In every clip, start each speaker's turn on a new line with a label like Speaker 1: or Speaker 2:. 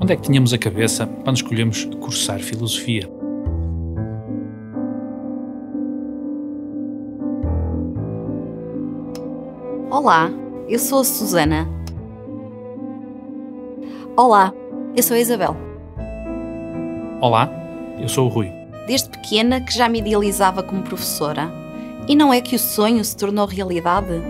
Speaker 1: Onde é que tínhamos a cabeça quando escolhemos cursar filosofia?
Speaker 2: Olá, eu sou a Susana. Olá, eu sou a Isabel.
Speaker 1: Olá, eu sou o Rui.
Speaker 2: Desde pequena que já me idealizava como professora. E não é que o sonho se tornou realidade?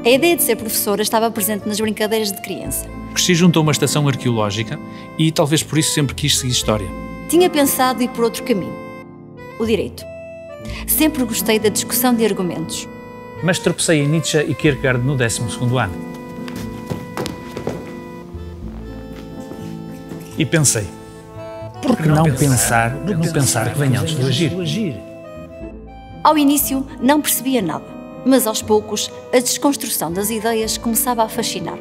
Speaker 2: A ideia de ser professora estava presente nas brincadeiras de criança.
Speaker 1: Cresci junto a uma estação arqueológica e talvez por isso sempre quis seguir história.
Speaker 2: Tinha pensado ir por outro caminho. O direito. Sempre gostei da discussão de argumentos.
Speaker 1: Mas tropecei em Nietzsche e Kierkegaard no 12º ano. E pensei, por que não pensar que venhamos do agir?
Speaker 2: Ao início não percebia nada, mas aos poucos a desconstrução das ideias começava a fascinar.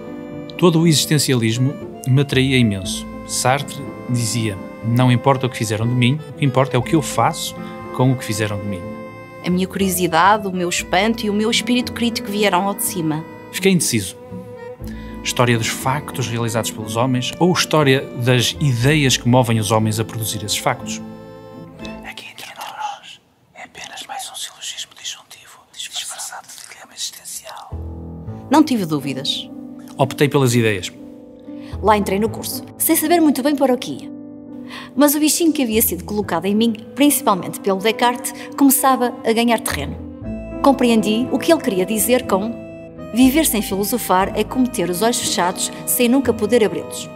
Speaker 1: Todo o existencialismo me atraía imenso. Sartre dizia, não importa o que fizeram de mim, o que importa é o que eu faço com o que fizeram de mim.
Speaker 2: A minha curiosidade, o meu espanto e o meu espírito crítico vieram ao de cima.
Speaker 1: Fiquei indeciso. História dos factos realizados pelos homens ou história das ideias que movem os homens a produzir esses factos? Aqui entre nós é apenas mais um silogismo disjuntivo disfarçado de dilema existencial.
Speaker 2: Não tive dúvidas.
Speaker 1: Optei pelas ideias.
Speaker 2: Lá entrei no curso, sem saber muito bem para o que ia. Mas o bichinho que havia sido colocado em mim, principalmente pelo Descartes, começava a ganhar terreno. Compreendi o que ele queria dizer com viver sem filosofar é como ter os olhos fechados sem nunca poder abri-los.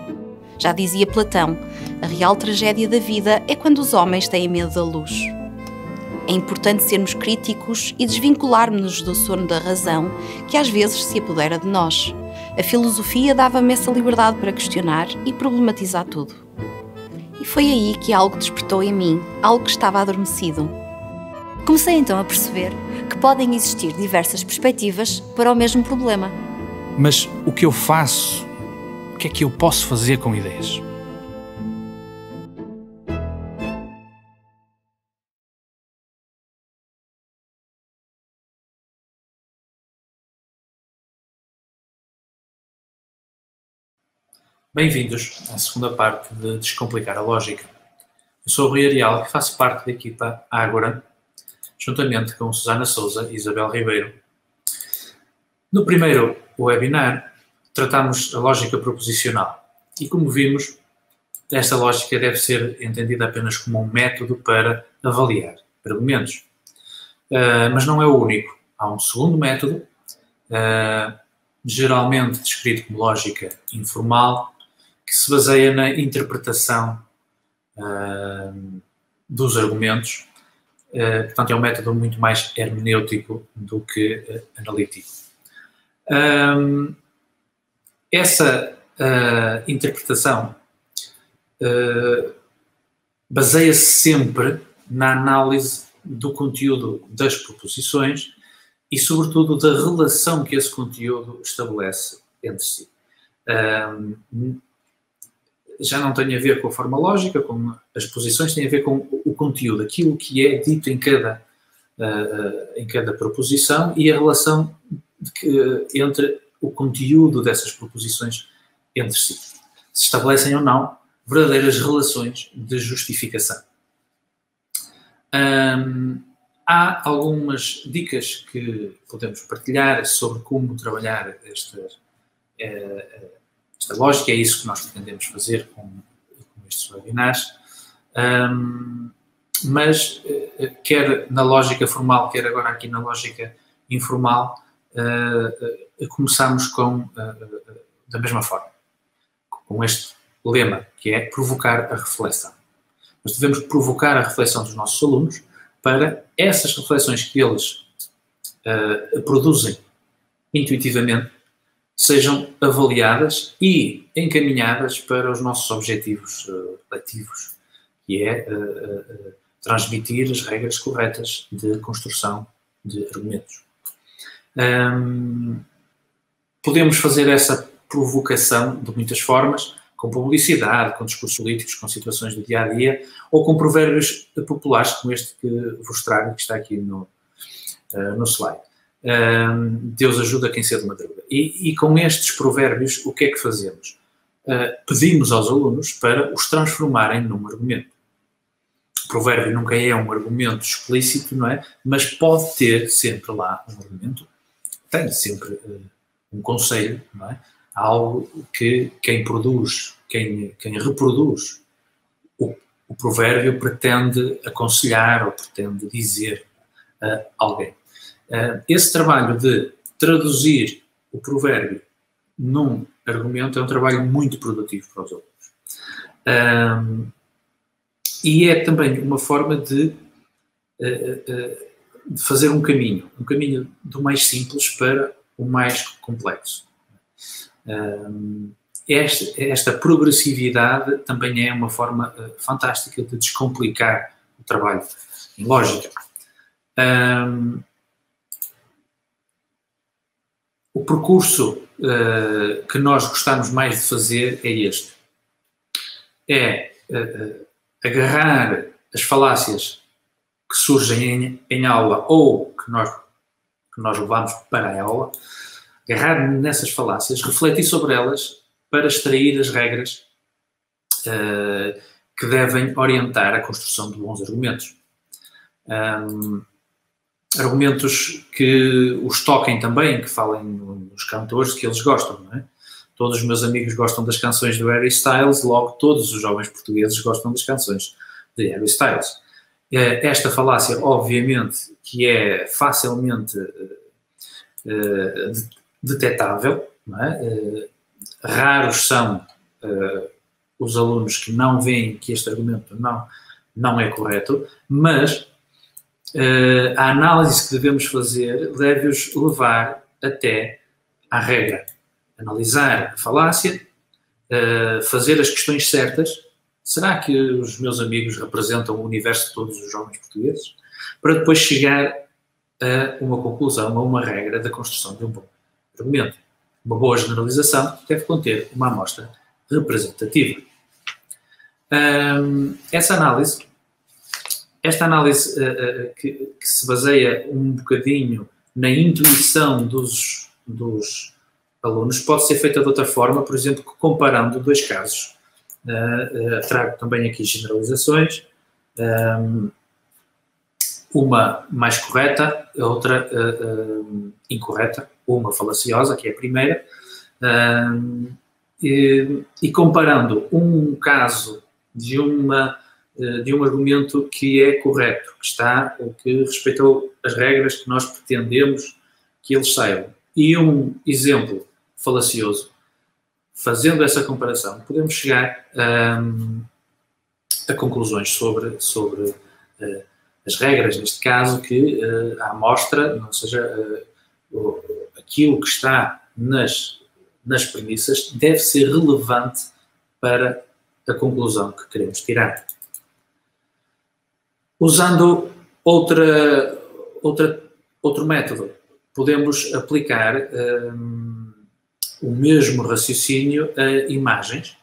Speaker 2: Já dizia Platão, a real tragédia da vida é quando os homens têm medo da luz. É importante sermos críticos e desvincularmos-nos do sono da razão que às vezes se apodera de nós. A filosofia dava-me essa liberdade para questionar e problematizar tudo. E foi aí que algo despertou em mim, algo que estava adormecido. Comecei então a perceber que podem existir diversas perspectivas para o mesmo problema.
Speaker 1: Mas o que eu faço? O que é que eu posso fazer com ideias? Bem-vindos à segunda parte de Descomplicar a Lógica. Eu sou o Rui Arial e faço parte da equipa Ágora, juntamente com Susana Souza e Isabel Ribeiro. No primeiro webinar, tratámos a lógica proposicional e, como vimos, esta lógica deve ser entendida apenas como um método para avaliar argumentos. Mas não é o único. Há um segundo método, geralmente descrito como lógica informal, que se baseia na interpretação dos argumentos. Portanto, é um método muito mais hermenêutico do que analítico. Essa interpretação baseia-se sempre na análise do conteúdo das proposições e, sobretudo, da relação que esse conteúdo estabelece entre si. Já não tem a ver com a forma lógica, com as posições, tem a ver com o conteúdo, aquilo que é dito em cada proposição e a relação entre o conteúdo dessas proposições entre si. Se estabelecem ou não verdadeiras relações de justificação. Há algumas dicas que podemos partilhar sobre como trabalhar esta lógica, é isso que nós pretendemos fazer com estes webinars, mas quer na lógica formal, quer agora aqui na lógica informal, começamos da mesma forma, com este lema, que é provocar a reflexão. Nós devemos provocar a reflexão dos nossos alunos para essas reflexões que eles produzem intuitivamente sejam avaliadas e encaminhadas para os nossos objetivos letivos, que é transmitir as regras corretas de construção de argumentos. Podemos fazer essa provocação de muitas formas, com publicidade, com discursos políticos, com situações do dia-a-dia, ou com provérbios populares como este que vos trago, que está aqui no slide. Deus ajuda quem cedo madruga. E com estes provérbios, o que é que fazemos? pedimos aos alunos para os transformarem num argumento. O provérbio nunca é um argumento explícito, não é? Mas pode ter sempre lá um argumento, tem sempre um conselho, não é? Algo que quem produz, quem reproduz o provérbio pretende aconselhar ou pretende dizer a alguém. Esse trabalho de traduzir o provérbio num argumento é um trabalho muito produtivo para os alunos. E é também uma forma de fazer um caminho do mais simples para o mais complexo. Esta progressividade também é uma forma fantástica de descomplicar o trabalho em lógica. O percurso que nós gostamos mais de fazer é este. É agarrar as falácias que surgem em aula ou que nós levamos para a aula, agarrar nessas falácias, refletir sobre elas para extrair as regras que devem orientar a construção de bons argumentos. Argumentos que os toquem também, que falem nos cantores que eles gostam, não é? Todos os meus amigos gostam das canções do Harry Styles, logo todos os jovens portugueses gostam das canções de Harry Styles. Esta falácia, obviamente, que é facilmente detetável, não é? Raros são os alunos que não veem que este argumento não é correto, mas a análise que devemos fazer deve-os levar até à regra. Analisar a falácia, fazer as questões certas. Será que os meus amigos representam o universo de todos os jovens portugueses? Para depois chegar a uma conclusão, a uma regra da construção de um bom argumento. Uma boa generalização deve conter uma amostra representativa. Esta análise que se baseia um bocadinho na intuição dos alunos pode ser feita de outra forma, por exemplo, comparando dois casos. Trago também aqui generalizações, uma mais correta, a outra incorreta, uma falaciosa, que é a primeira, e comparando um caso de um argumento que é correto, que respeitou as regras que nós pretendemos que eles saibam, e um exemplo falacioso, fazendo essa comparação, podemos chegar a conclusões sobre as regras, neste caso, que a amostra, não seja aquilo que está nas premissas, deve ser relevante para a conclusão que queremos tirar. Usando outro método, podemos aplicar o mesmo raciocínio a imagens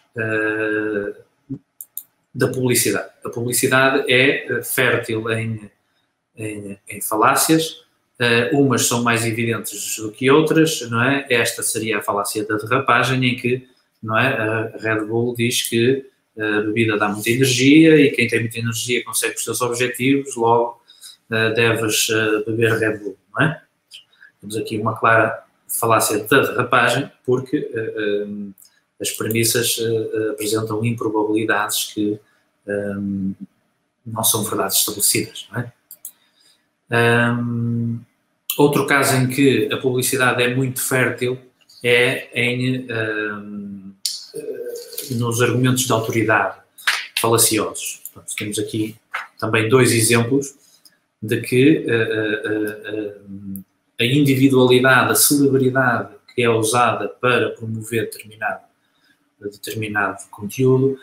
Speaker 1: da publicidade. A publicidade é fértil em falácias, umas são mais evidentes do que outras, não é? Esta seria a falácia da derrapagem, em que, não é, a Red Bull diz que a bebida dá muita energia e quem tem muita energia consegue os seus objetivos, logo deves beber Red Bull, não é? Temos aqui uma clara falácia da derrapagem, porque as premissas apresentam improbabilidades que não são verdades estabelecidas, não é? Outro caso em que a publicidade é muito fértil é nos argumentos de autoridade falaciosos. Portanto, temos aqui também dois exemplos de que a individualidade, a celebridade que é usada para promover determinado conteúdo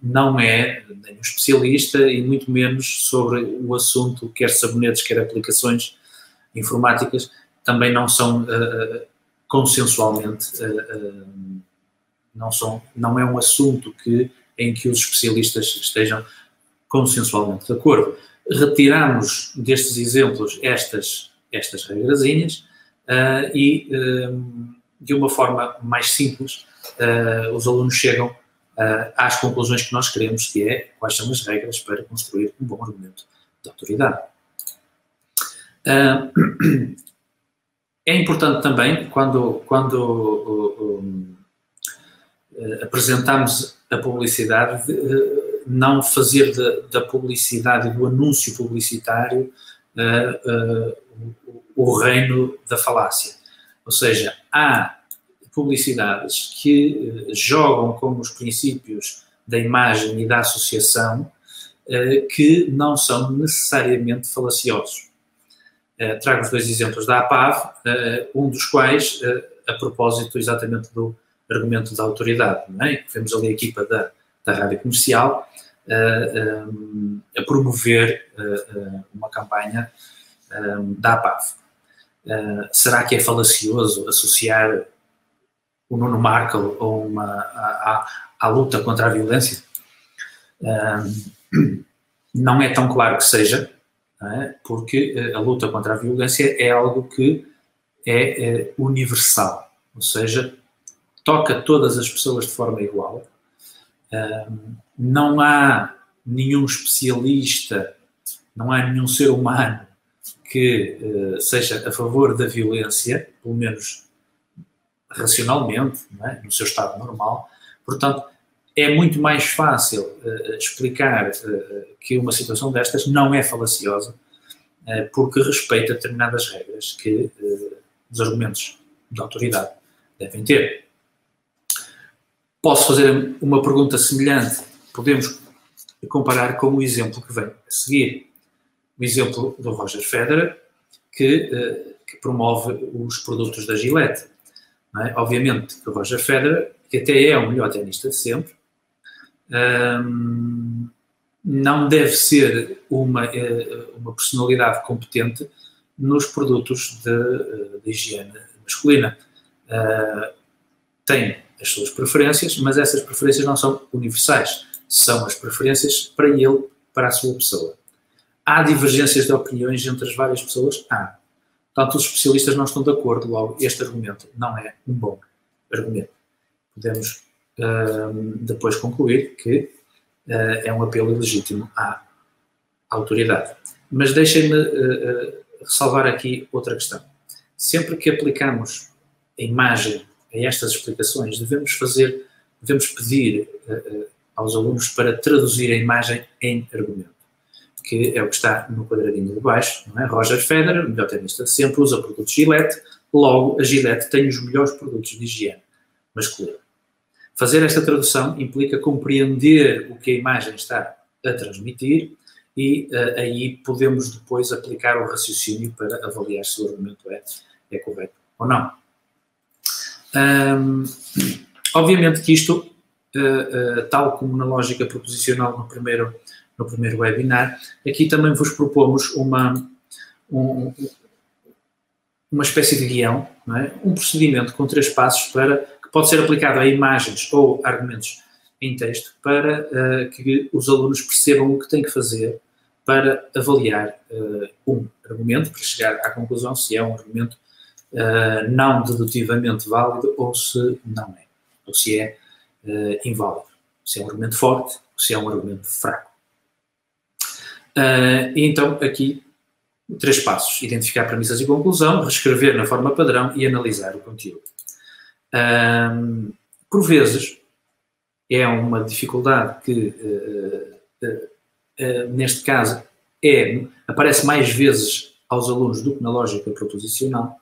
Speaker 1: não é nem um especialista e muito menos sobre o assunto, quer sabonetes, quer aplicações informáticas, também não são consensualmente, não é um assunto em que os especialistas estejam consensualmente de acordo. Retiramos destes exemplos estas regrazinhas e, de uma forma mais simples, os alunos chegam às conclusões que nós queremos, que é quais são as regras para construir um bom argumento de autoridade. É importante também, quando apresentamos a publicidade, não fazer da publicidade e do anúncio publicitário o reino da falácia. Ou seja, há publicidades que jogam com os princípios da imagem e da associação que não são necessariamente falaciosos. Trago os 2 exemplos da APAV, um dos quais, a propósito exatamente do argumento da autoridade, não é? Vemos ali a equipa da rádio comercial a promover uma campanha da APAV. Será que é falacioso associar o Nuno Markle à luta contra a violência? Não é tão claro que seja, porque a luta contra a violência é algo que é universal, ou seja, toca todas as pessoas de forma igual. Não há nenhum especialista, não há nenhum ser humano que seja a favor da violência, pelo menos racionalmente, não é? No seu estado normal. Portanto, é muito mais fácil explicar que uma situação destas não é falaciosa, porque respeita determinadas regras que os argumentos de autoridade devem ter. Posso fazer uma pergunta semelhante? Podemos comparar com o exemplo que vem a seguir. O exemplo do Roger Federer, que promove os produtos da Gillette. Não é? Obviamente que o Roger Federer, que até é o melhor tenista de sempre, não deve ser uma personalidade competente nos produtos de higiene masculina. Tem as suas preferências, mas essas preferências não são universais. São as preferências para ele, para a sua pessoa. Há divergências de opiniões entre as várias pessoas? Há. Portanto, os especialistas não estão de acordo, logo este argumento não é um bom argumento. Podemos depois concluir que é um apelo ilegítimo à autoridade. Mas deixem-me ressalvar aqui outra questão. Sempre que aplicamos a imagem a estas explicações, devemos pedir aos alunos para traduzir a imagem em argumento, que é o que está no quadradinho de baixo, não é? Roger Federer, melhor tenista de sempre, usa produtos Gillette, logo a Gillette tem os melhores produtos de higiene masculina. Fazer esta tradução implica compreender o que a imagem está a transmitir e aí podemos depois aplicar o raciocínio para avaliar se o argumento é correto ou não. Obviamente que isto, tal como na lógica proposicional no primeiro webinar, aqui também vos propomos uma espécie de guião, não é? Um procedimento com 3 passos que pode ser aplicado a imagens ou argumentos em texto para que os alunos percebam o que têm que fazer para avaliar um argumento, para chegar à conclusão se é um argumento não dedutivamente válido ou se não é, ou se é inválido, se é um argumento forte ou se é um argumento fraco. Então, aqui, 3 passos. Identificar premissas e conclusão, reescrever na forma padrão e analisar o conteúdo. Por vezes, é uma dificuldade que, neste caso, aparece mais vezes aos alunos do que na lógica proposicional.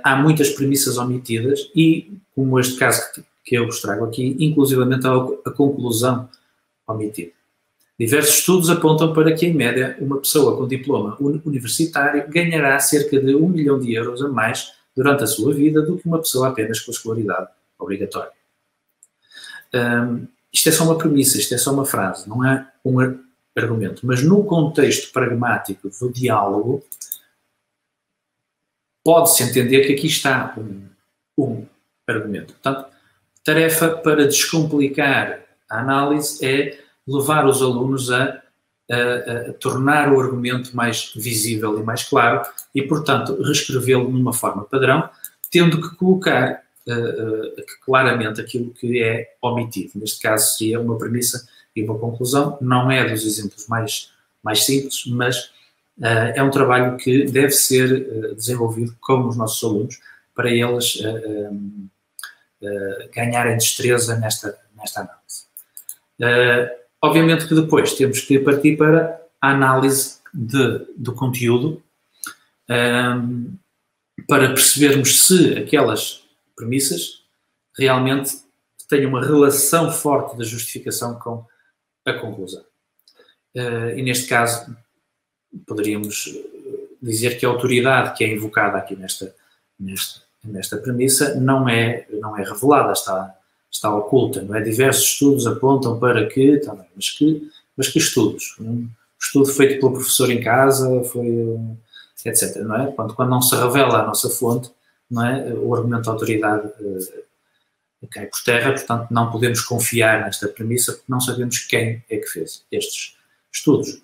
Speaker 1: Há muitas premissas omitidas e, como este caso que eu vos trago aqui, inclusivamente a conclusão omitida. Diversos estudos apontam para que, em média, uma pessoa com diploma universitário ganhará cerca de 1 milhão de euros a mais durante a sua vida do que uma pessoa apenas com escolaridade obrigatória. Isto é só uma premissa, isto é só uma frase, não é um argumento. Mas no contexto pragmático do diálogo, pode-se entender que aqui está um argumento. Portanto, tarefa para descomplicar a análise é levar os alunos a tornar o argumento mais visível e mais claro e, portanto, reescrevê-lo numa forma padrão, tendo que colocar claramente aquilo que é omitido. Neste caso seria uma premissa e uma conclusão. Não é dos exemplos mais simples, mas é um trabalho que deve ser desenvolvido com os nossos alunos para eles ganharem destreza nesta análise. Obviamente que depois temos que partir para a análise do conteúdo, para percebermos se aquelas premissas realmente têm uma relação forte da justificação com a conclusão. E neste caso, poderíamos dizer que a autoridade que é invocada aqui nesta premissa não é revelada, está oculta, não é? Diversos estudos apontam para que, também, mas que estudos? Um estudo feito pelo professor em casa, etc. Não é? Quando não se revela a nossa fonte, não é? O argumento da autoridade cai por terra, portanto não podemos confiar nesta premissa porque não sabemos quem é que fez estes estudos.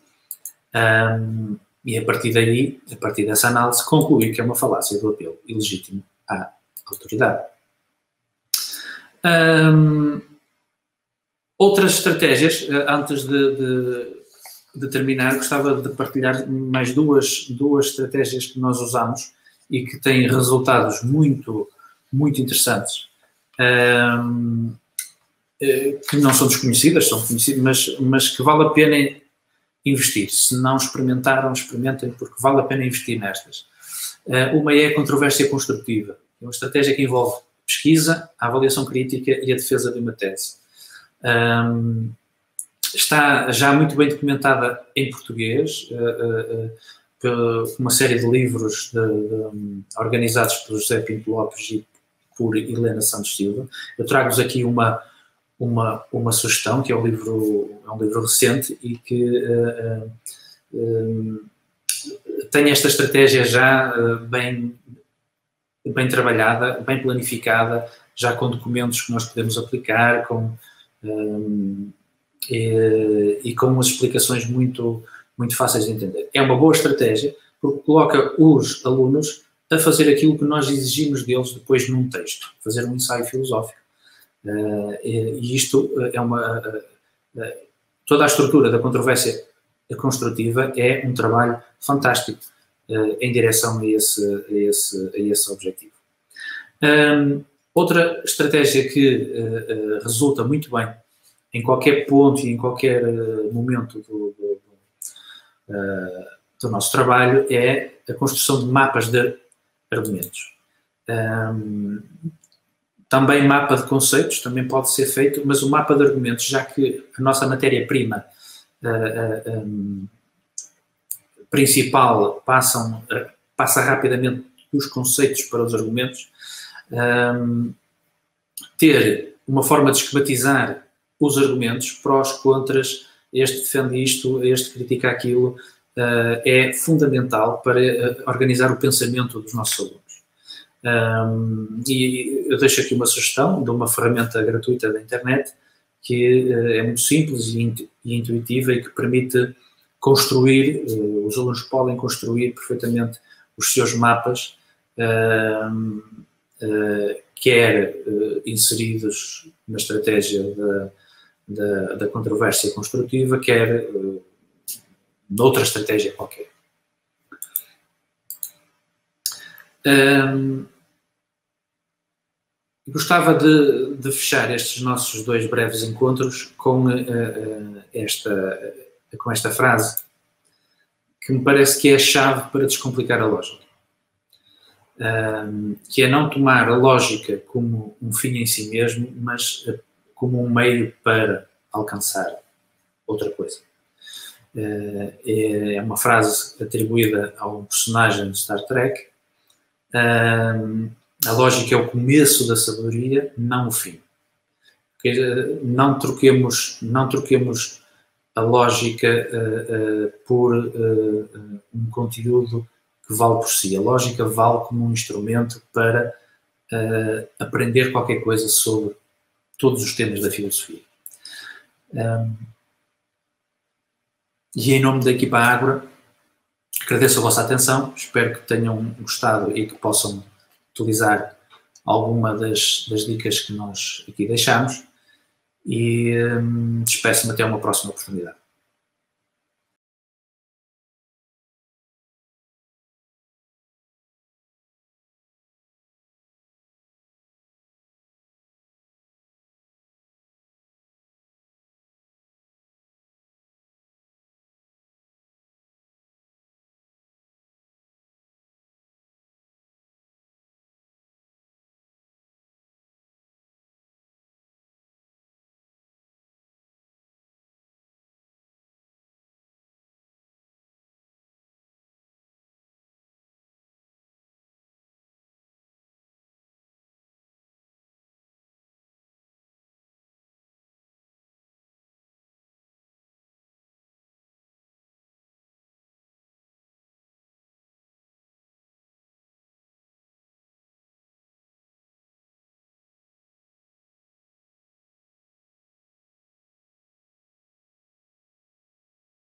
Speaker 1: E a partir daí, a partir dessa análise, concluir que é uma falácia do apelo ilegítimo à autoridade. Outras estratégias, antes de terminar, gostava de partilhar mais duas estratégias que nós usamos e que têm resultados muito, muito interessantes, que não são desconhecidas, são conhecidas, mas que vale a pena investir. Se não experimentaram, experimentem, porque vale a pena investir nestas. Uma é a controvérsia construtiva. É uma estratégia que envolve pesquisa, a avaliação crítica e a defesa de uma tese. Está já muito bem documentada em português, por uma série de livros organizados por José Pinto Lopes e por Helena Santos Silva. Eu trago-vos aqui uma sugestão, que é um livro recente e que tem esta estratégia já bem trabalhada, bem planificada, já com documentos que nós podemos aplicar, e com umas explicações muito, muito fáceis de entender. É uma boa estratégia porque coloca os alunos a fazer aquilo que nós exigimos deles depois num texto, fazer um ensaio filosófico. E isto é toda a estrutura da controvérsia construtiva é um trabalho fantástico em direção a esse objetivo. Outra estratégia que resulta muito bem em qualquer ponto e em qualquer momento do nosso trabalho é a construção de mapas de argumentos. Também mapa de conceitos, também pode ser feito, mas o mapa de argumentos, já que a nossa matéria-prima principal passa rapidamente dos conceitos para os argumentos, ter uma forma de esquematizar os argumentos, prós, contras, este defende isto, este critica aquilo, é fundamental para organizar o pensamento dos nossos alunos. E eu deixo aqui uma sugestão de uma ferramenta gratuita da internet que é muito simples e intuitiva e que permite construir, os alunos podem construir perfeitamente os seus mapas, quer inseridos na estratégia da controvérsia construtiva, quer noutra estratégia qualquer. Gostava de fechar estes nossos 2 breves encontros com esta frase que me parece que é a chave para descomplicar a lógica, que é não tomar a lógica como um fim em si mesmo, mas como um meio para alcançar outra coisa. É uma frase atribuída a um personagem de Star Trek. A lógica é o começo da sabedoria, não o fim. Não troquemos a lógica por um conteúdo que vale por si. A lógica vale como um instrumento para aprender qualquer coisa sobre todos os temas da filosofia. E em nome da equipa Ágora, agradeço a vossa atenção, espero que tenham gostado e que possam utilizar alguma das dicas que nós aqui deixamos e despeço-me até uma próxima oportunidade.